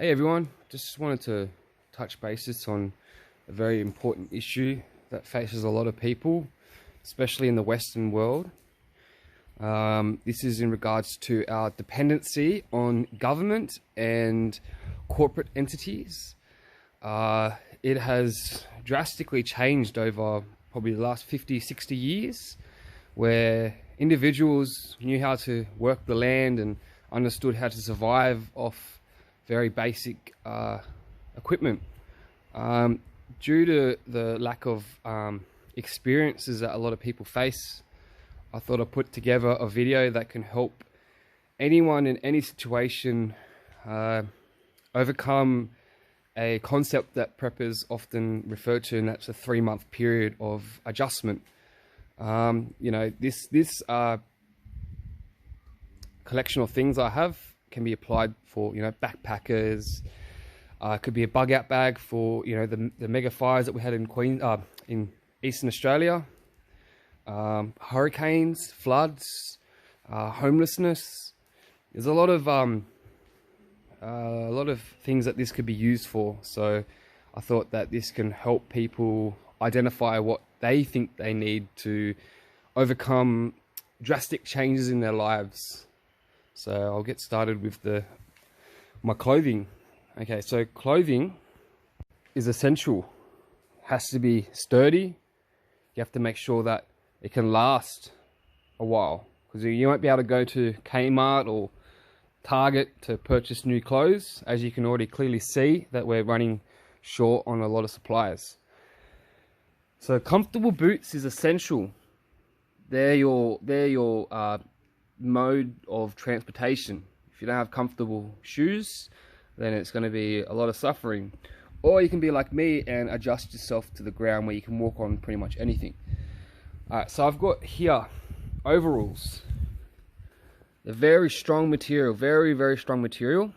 Hey everyone, just wanted to touch bases on a very important issue that faces a lot of people, especially in the Western world. This is in regards to our dependency on government and corporate entities. It has drastically changed over probably the last 50-60 years, where individuals knew how to work the land and understood how to survive off very basic equipment. Due to the lack of experiences that a lot of people face, I thought I'd put together a video that can help anyone in any situation overcome a concept that preppers often refer to, and that's a 3-month period of adjustment. This collection of things I have can be applied for, backpackers. It could be a bug out bag for, the mega fires that we had in Eastern Australia, hurricanes, floods, homelessness. There's a lot of things that this could be used for. So I thought that this can help people identify what they think they need to overcome drastic changes in their lives. So I'll get started with my clothing. Okay, so clothing is essential. It has to be sturdy. You have to make sure that it can last a while, because you won't be able to go to Kmart or Target to purchase new clothes, as you can already clearly see that we're running short on a lot of supplies. So comfortable boots is essential. They're your mode of transportation. If you don't have comfortable shoes, then it's going to be a lot of suffering. Or you can be like me and adjust yourself to the ground where you can walk on pretty much anything. Alright, so I've got here overalls. They're very strong material, very strong material,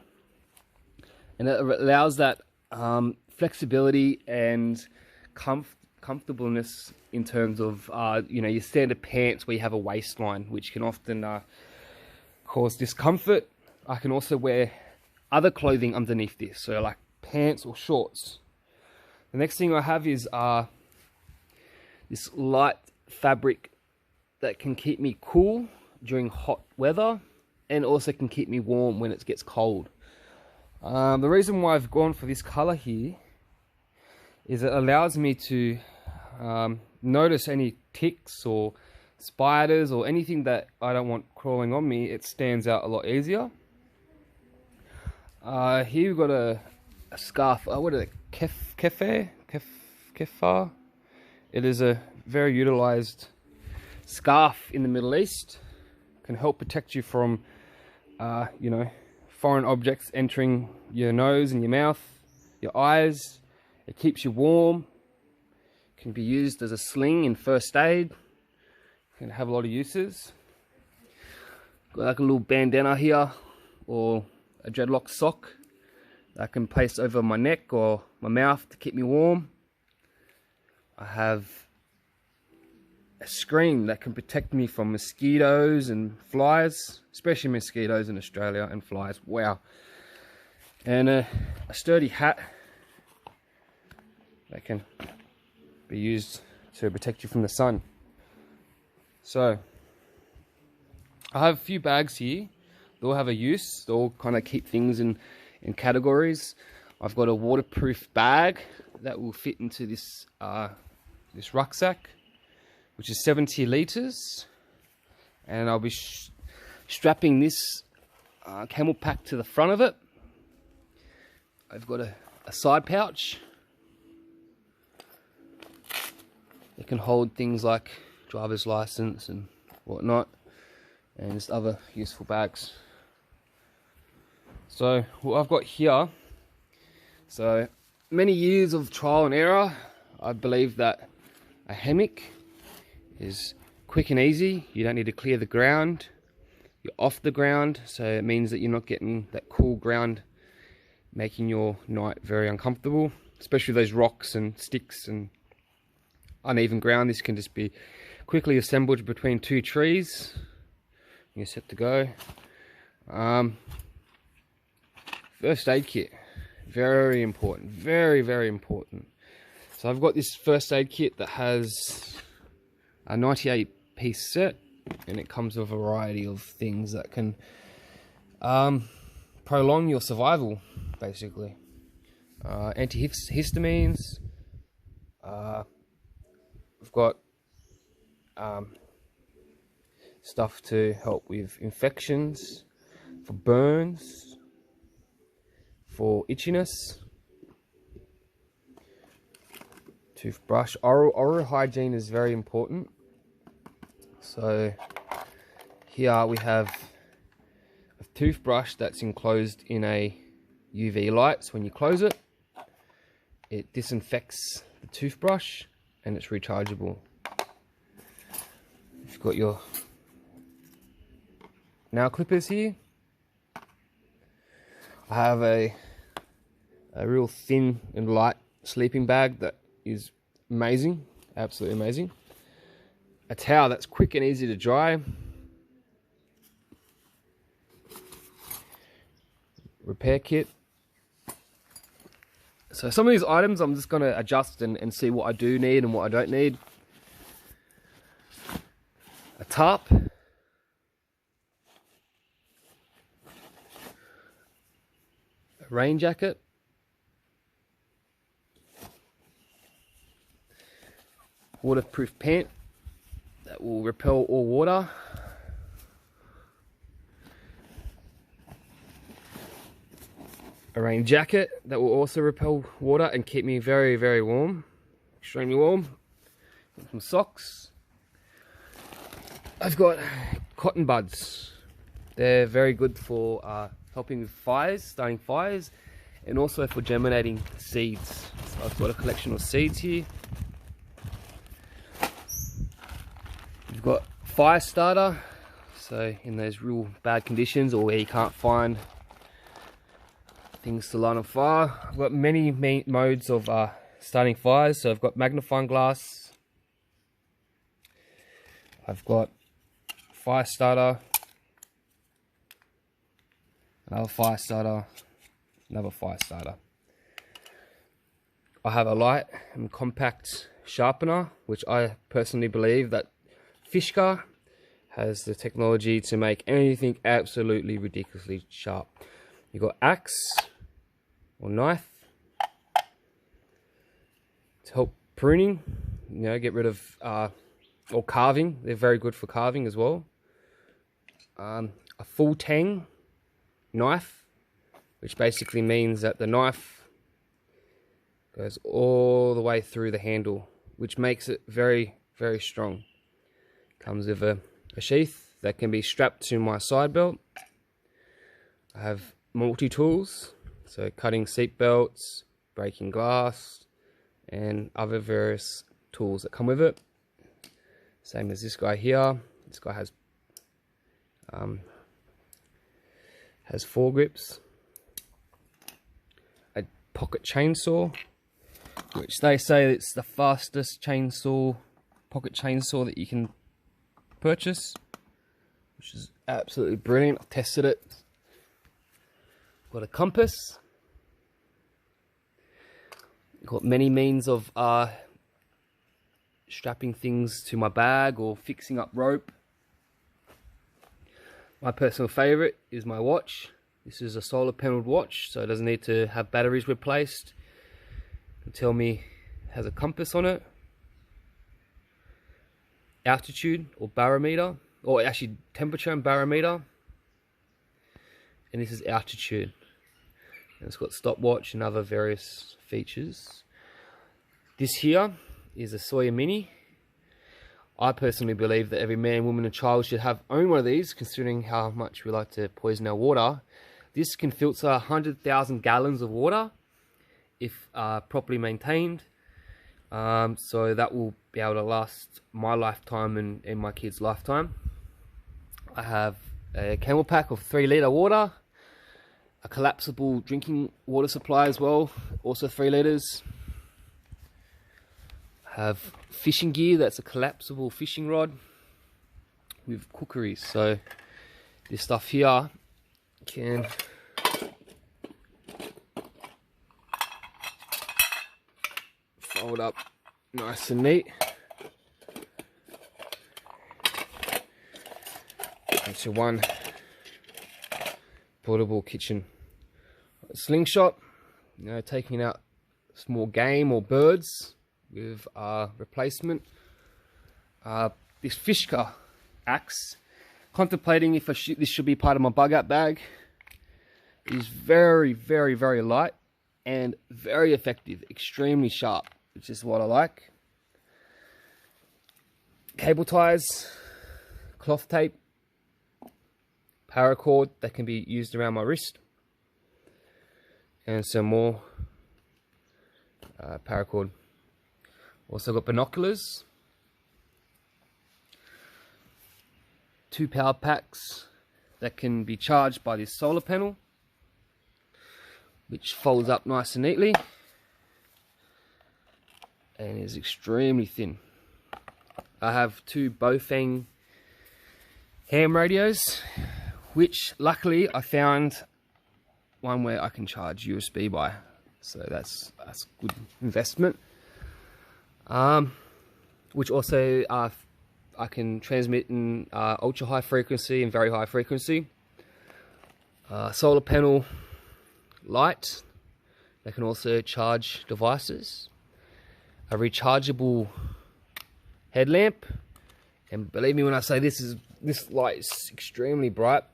and it allows that flexibility and comfortableness in terms of your standard pants where you have a waistline, which can often cause discomfort. I can also wear other clothing underneath this, so like pants or shorts. The next thing I have is this light fabric that can keep me cool during hot weather, and also can keep me warm when it gets cold. The reason why I've gone for this color here is it allows me to notice any ticks or spiders or anything that I don't want crawling on me. It stands out a lot easier. Here we've got a scarf. What is it? Kefar. It is a very utilized scarf in the Middle East. Can help protect you from foreign objects entering your nose and your mouth, your eyes. It keeps you warm. Can be used as a sling in first aid. Can have a lot of uses. Got like a little bandana here, or a dreadlock sock that I can place over my neck or my mouth to keep me warm. I have a screen that can protect me from mosquitoes and flies, especially mosquitoes in Australia and flies. Wow. And a sturdy hat that can be used to protect you from the sun. So I have a few bags here. They all have a use. They all kind of keep things in categories. I've got a waterproof bag that will fit into this rucksack, which is 70 liters, and I'll be strapping this camel pack to the front of it. I've got a side pouch. It can hold things like driver's license and whatnot, and just other useful bags. So what I've got here, so many years of trial and error, I believe that a hammock is quick and easy. You don't need to clear the ground. You're off the ground, so it means that you're not getting that cool ground making your night very uncomfortable, especially those rocks and sticks and uneven ground. This can just be quickly assembled between 2 trees. You're set to go. First aid kit. Very important, very, very important. So I've got this first aid kit that has a 98-piece set, and it comes with a variety of things that can prolong your survival, basically. Antihistamines. We've got stuff to help with infections, for burns, for itchiness. Toothbrush. Oral hygiene is very important. So here we have a toothbrush that's enclosed in a UV light. So when you close it, it disinfects the toothbrush and it's rechargeable. You've got your nail clippers here. I have a real thin and light sleeping bag that is amazing, absolutely amazing. A towel that's quick and easy to dry. Repair kit. So some of these items I'm just going to adjust and see what I do need and what I don't need. A tarp. A rain jacket. Waterproof pant that will repel all water. A rain jacket that will also repel water and keep me very, very warm, extremely warm. Some socks. I've got cotton buds. They're very good for helping with fires, starting fires, and also for germinating seeds. So I've got a collection of seeds here. You've got fire starter, so in those real bad conditions or where you can't find things to light on fire. I've got many modes of starting fires. So I've got magnifying glass, I've got fire starter, another fire starter, another fire starter. I have a light and compact sharpener, which I personally believe that Fishka has the technology to make anything absolutely ridiculously sharp. You've got axe or knife to help pruning, you know, get rid of or carving. They're very good for carving as well. A full tang knife, which basically means that the knife goes all the way through the handle, which makes it very, very strong. Comes with a sheath that can be strapped to my side belt. I have multi-tools, so cutting seat belts, breaking glass, and other various tools that come with it. Same as this guy here. This guy has foregrips. A pocket chainsaw, which they say it's the fastest pocket chainsaw that you can purchase, which is absolutely brilliant. I've tested it. Got a compass. Got many means of strapping things to my bag or fixing up rope. My personal favorite is my watch. This is a solar paneled watch, so it doesn't need to have batteries replaced. It'll tell me it has a compass on it, altitude or barometer, or actually temperature and barometer, and this is altitude. And it's got stopwatch and other various features. This here is a Sawyer Mini. I personally believe that every man, woman and child should own one of these, considering how much we like to poison our water. This can filter 100,000 gallons of water if properly maintained. So that will be able to last my lifetime and my kids' lifetime. I have a camel pack of 3 litre water, a collapsible drinking water supply as well, also 3 litres. I have fishing gear, that's a collapsible fishing rod with cookeries. So this stuff here can rolled up nice and neat. Into one portable kitchen slingshot, you know, taking out small game or birds with replacement. This Fishka axe, contemplating if this should be part of my bug out bag. It is very, very, very light and very effective, extremely sharp, which is what I like. Cable ties, cloth tape, paracord that can be used around my wrist, and some more paracord. Also got binoculars, 2 power packs that can be charged by this solar panel, which folds up nice and neatly and is extremely thin. I have 2 Bofeng ham radios, which luckily I found one where I can charge USB by, so that's good investment. Which also I can transmit in ultra high frequency and very high frequency. Solar panel light that can also charge devices. A rechargeable headlamp, and believe me when I say this light is extremely bright.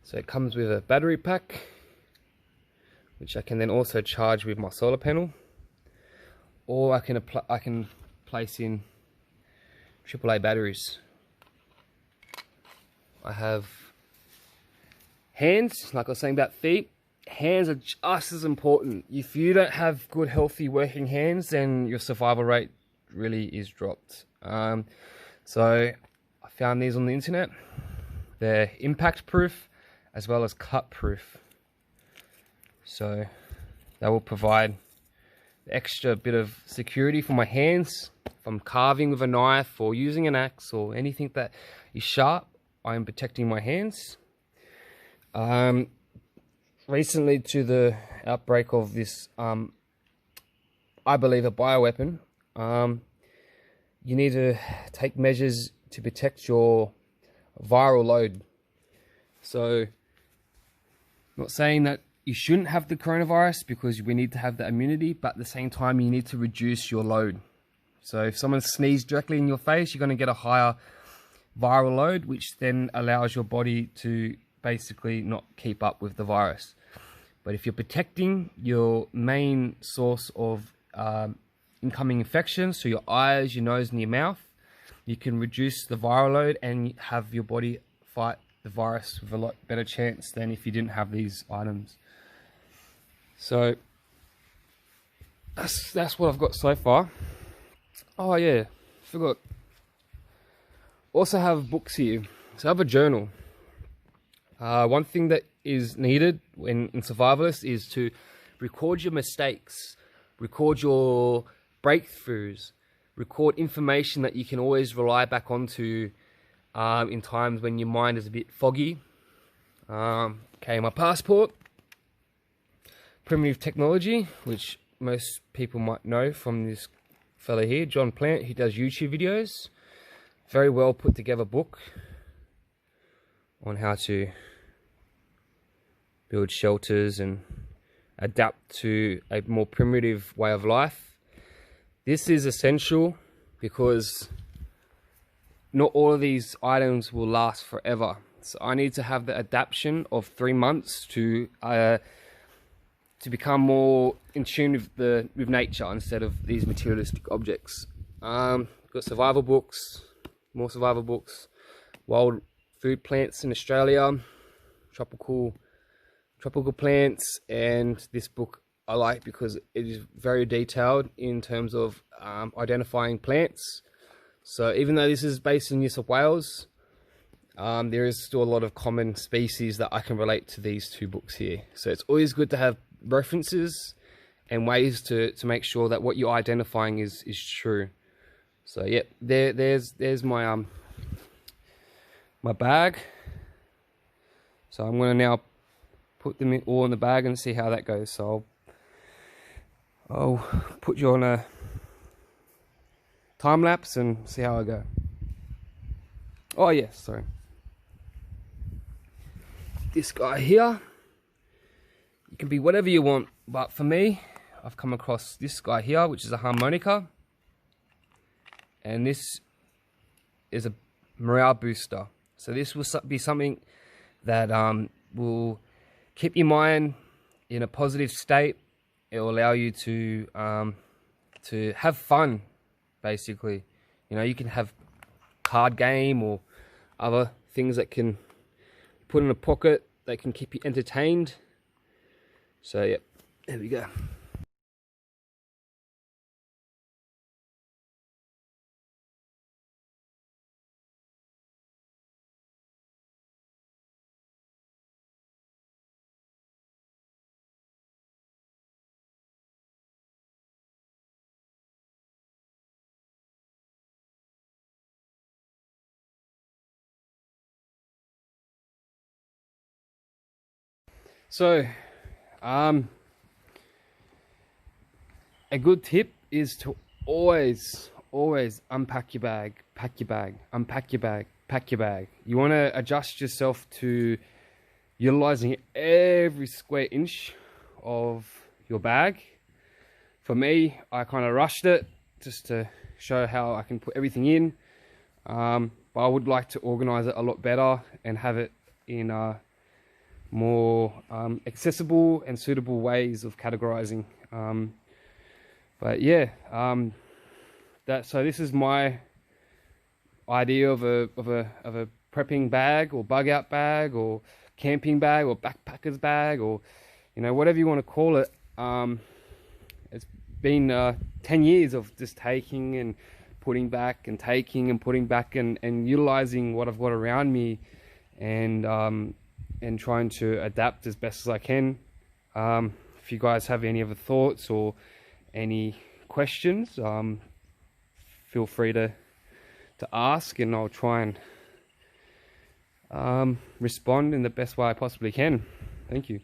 So it comes with a battery pack, which I can then also charge with my solar panel, or I can place in AAA batteries. I have hands, like I was saying about feet. Hands are just as important. If you don't have good, healthy working hands, then your survival rate really is dropped. So I found these on the internet. They're impact proof as well as cut proof. So that will provide the extra bit of security for my hands. If I'm carving with a knife or using an axe or anything that is sharp, I am protecting my hands. Recently, to the outbreak of this, I believe, a bioweapon, you need to take measures to protect your viral load. So, not saying that you shouldn't have the coronavirus, because we need to have the immunity, but at the same time, you need to reduce your load. So if someone sneezes directly in your face, you're going to get a higher viral load, which then allows your body to basically not keep up with the virus. But if you're protecting your main source of incoming infections, so your eyes, your nose, and your mouth, you can reduce the viral load and have your body fight the virus with a lot better chance than if you didn't have these items. So that's what I've got so far. Oh yeah, forgot. Also have books here. So I have a journal. One thing that is needed in survivalists is to record your mistakes, record your breakthroughs, record information that you can always rely back onto in times when your mind is a bit foggy. Okay, my passport, primitive technology, which most people might know from this fellow here, John Plant. He does YouTube videos. Very well put together book on how to build shelters and adapt to a more primitive way of life. This is essential because not all of these items will last forever. So I need to have the adaptation of 3 months to become more in tune with nature instead of these materialistic objects. Got survival books, more survival books, wild food plants in Australia, tropical plants, and this book I like because it is very detailed in terms of identifying plants. So even though this is based in New South Wales, there is still a lot of common species that I can relate to these 2 books here. So it's always good to have references and ways to make sure that what you're identifying is true. So yeah, there's my my bag. So I'm going to now put them all in the bag and see how that goes. So I'll put you on a time lapse and see how I go. Oh yes, sorry. This guy here, you can be whatever you want, but for me, I've come across this guy here, which is a harmonica, and this is a morale booster. So this will be something that will keep your mind in a positive state. It will allow you to have fun, basically. You know, you can have card game or other things that can put in a pocket that can keep you entertained. So yeah, there we go. So, a good tip is to always unpack your bag, pack your bag, unpack your bag, pack your bag. You want to adjust yourself to utilizing every square inch of your bag. For me, I kind of rushed it just to show how I can put everything in. But I would like to organize it a lot better and have it in more accessible and suitable ways of categorizing. But yeah, so this is my idea of a prepping bag or bug out bag or camping bag or backpacker's bag, or you know, whatever you want to call it. It's been 10 years of just taking and putting back and taking and putting back and utilizing what I've got around me, and trying to adapt as best as I can. If you guys have any other thoughts or any questions, feel free to ask, and I'll try and respond in the best way I possibly can. Thank you.